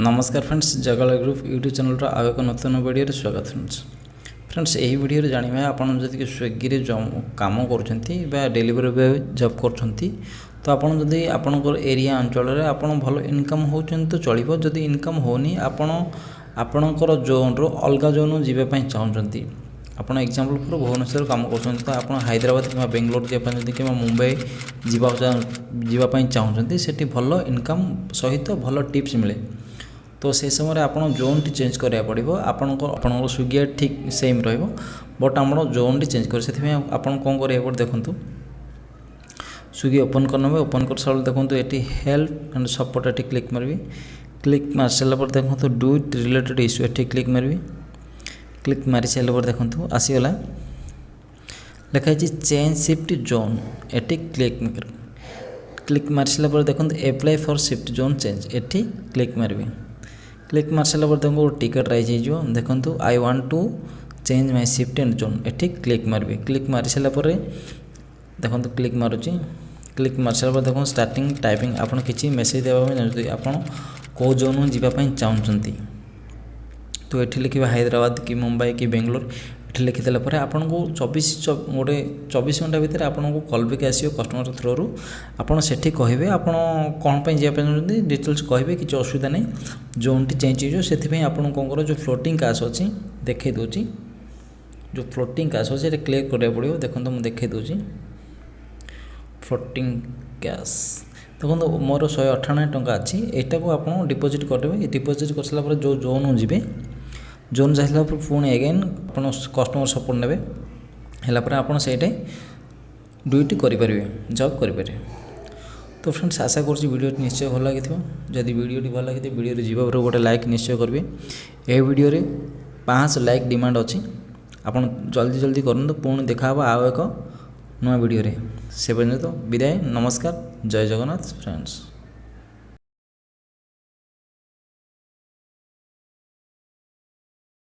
नमस्कार फ्रेंड्स, जगल group YouTube channel आउ एक नूतन वीडियो स्वागत फ्रेंड्स यही वीडियो जानिबे आपण जदि स्विगी रे काम करछंती बा डिलीवरी बॉय जॉब करछंती तो आपण जदि आपनकर एरिया अंचल रे आपण भलो इनकम होचन तो चलिबो। जदि इनकम होनी आपणकर जोन रो अलगा जोन जीवे पई चाहछंती आपण एग्जांपल पर भुवनेश्वर काम करछंती तो आपण हैदराबाद कि बेंगलोर जे कि मुंबई जीवा पई चाहछंती सेठी भलो इनकम सहित भलो टिप्स मिले। तो से समय आप जोन टी चेंज करा पड़ो आपंकर स्विगी ठीक सेम रहा बट आम जोन टी चेंज कर से आप कौन करा देखूँ स्विगी ओपन करने ओपन कर सारा देखो ये हेल्प एंड सपोर्ट ये क्लिक मारबी। क्लिक मार सारापर देखो डू इट रिलेटेड इश्यू ये क्लिक मारबी। क्लिक मारी सारापर देखो आसीगला लिखाई चेंज शिफ्ट जोन ये क्लिक मार सारापर देखो apply for shift zone change ये क्लिक मारबी। क्लिक मार सारा पर तुमको टिकट राइज हो देखो I want to change my shift and zone ये क्लिक मारबी। क्लिक मारी सारा पर देखो क्लिक मारुची। क्लिक मार सारा पर देखो स्टार्टिंग टाइपिंग आपन किसी मेसेज देवा आपन को जोन जीवाई चाहते तो ये लिखे हैदराबाद कि मुंबई कि बेंगलोर ये लिखिदेला आपन को 24 घंटा भितर आपन को कॉल बैक आसो कस्टमर थ्रू आपड़ से कहे आप कौन पर जाते डिटेल्स कहे कि असुविधा नहीं जोन टी चेंज हो आपन कौन कर जो फ्लोटिंग कैश अच्छी देखे दूसरी जो फ्लोटिंग कैश अच्छे ये क्लियर करा पड़ो। देखो मुझे देखे दूसरी फ्लोटिंग कैश देखो मोर 198 टंका अच्छी यहाँ को आप डिपोजिट करेंगे। डिपोजिट कर सारापर जो जोन जी जोन जाइला पुणी एगेन आप कस्टमर सपोर्ट ने आपड़ से ड्यूटी करेंगे जॉब करेंगे। तो फ्रेंड्स आशा कर वीडियो निश्चय भल लगी जदि वीडियो भल लगी वीडियो जीवा गोटे लाइक निश्चय करेंगे। यह वीडियो 500 लाइक डिमांड अच्छी आपड़ जल्दी जल्दी करूँ पुणी देखा आउ एक नुआ वीडियो से पर्यंत विदाय। नमस्कार, जय जगन्नाथ फ्रेंड्स।